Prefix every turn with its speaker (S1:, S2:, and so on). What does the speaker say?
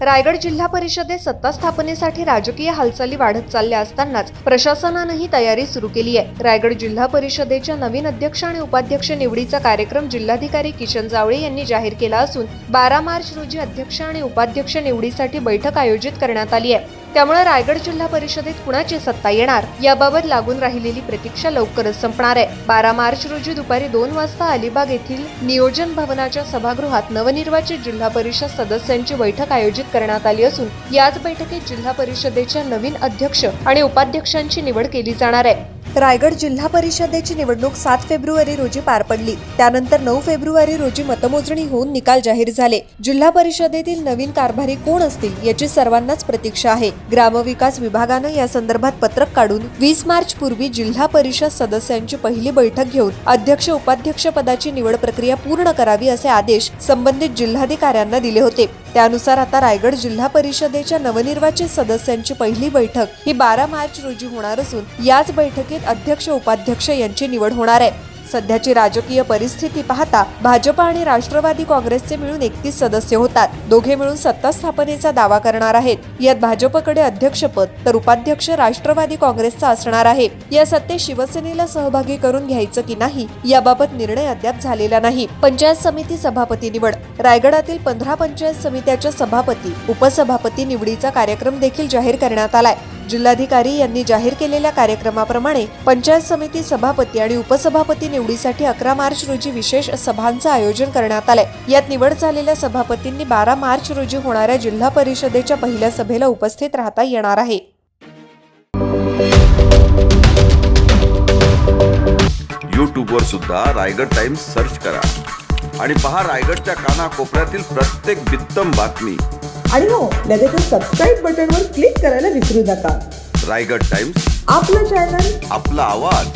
S1: रायगड जिल्हा परिषदेत सत्ता स्थापनेसाठी राजकीय हालचाली वाढत चालल्या असतानाच प्रशासनानंही तयारी सुरू केली आहे। रायगड जिल्हा परिषदेच्या नवीन अध्यक्ष आणि उपाध्यक्ष निवडीचा कार्यक्रम जिल्हाधिकारी किशन जावळे यांनी जाहीर केला असून 12 मार्च रोजी अध्यक्ष आणि उपाध्यक्ष निवडीसाठी बैठक आयोजित करण्यात आली आहे। त्यामुळे रायगड जिल्हा परिषदेत कुणाची सत्ता येणार याबाबत लागून राहिलेली प्रतीक्षा लवकरच संपणार आहे। 12 मार्च रोजी दुपारी 2 वाजता अलिबाग येथील नियोजन भवनाच्या सभागृहात नवनिर्वाचित जिल्हा परिषद सदस्यांची बैठक आयोजित करण्यात आली असून याच बैठकीत जिल्हा परिषदेच्या नवीन अध्यक्ष आणि उपाध्यक्षांची निवड केली जाणार आहे। रायगड जिल्हा परिषदेची निवडणूक 7 फेब्रुवारी रोजी पार पडली। त्यानंतर 9 फेब्रुवारी रोजी मतमोजणी होऊन निकाल जाहीर झाले। जिल्हा परिषदेतील नवीन कारभारी कोण असतील याची सर्वांनाच प्रतीक्षा आहे। ग्रामविकास विभागानं या संदर्भात पत्रक काढून 20 मार्च पूर्वी जिल्हा परिषद सदस्यांची पहिली बैठक घेऊन अध्यक्ष उपाध्यक्ष पदाची निवड प्रक्रिया पूर्ण करावी असे आदेश संबंधित जिल्हाधिकाऱ्यांना दिले होते। त्यानुसार आता रायगड जिल्हा परिषदेच्या नवनिर्वाचित सदस्यांची पहिली बैठक ही 12 मार्च रोजी होणार असून याच बैठकीत अध्यक्ष उपाध्यक्ष यांची निवड होणार आहे। सध्याची राजकीय परिस्थिती पाहता भाजप आणि राष्ट्रवादी काँग्रेसचे मिळून 31 सदस्य होतात। दोघे मिळून सत्ता स्थापनेचा दावा करणार आहेत। यात भाजपकडे अध्यक्षपद तर उपाध्यक्ष राष्ट्रवादी काँग्रेसचा असणार आहे। या सत्तेत शिवसेनेला सहभागी करून घ्यायचं की नाही याबाबत निर्णय अद्याप झालेला नाही। पंचायत समिती सभापती निवड रायगडातील 15 पंचायत समित्याच्या सभापती उपसभापती निवडीचा कार्यक्रम देखील जाहीर करण्यात आलाय। जिल्हाधिकारी यांनी जाहीर केलेल्या कार्यक्रमाप्रमाणे पंचायत समिती सभापती आणि उपसभापती निवडीसाठी 11 मार्च रोजी विशेष सभांचं आयोजन करण्यात आलंय। यात निवड झालेल्या सभापतींनी 12 मार्च रोजी होणाऱ्या जिल्हा परिषदेच्या पहिल्या सभेला उपस्थित राहता येणार आहे।
S2: यूट्यूबवर सुद्धा रायगड टाइम्स सर्च करा आणि पहा रायगडच्या कानाकोपऱ्यातील प्रत्येक बित्तम बातमी।
S3: आणि हो, लगेचच सबस्क्राईब बटनवर क्लिक करायला विसरू नका।
S2: रायगड टाइम्स,
S3: आपलं चॅनल,
S2: आपला आवाज।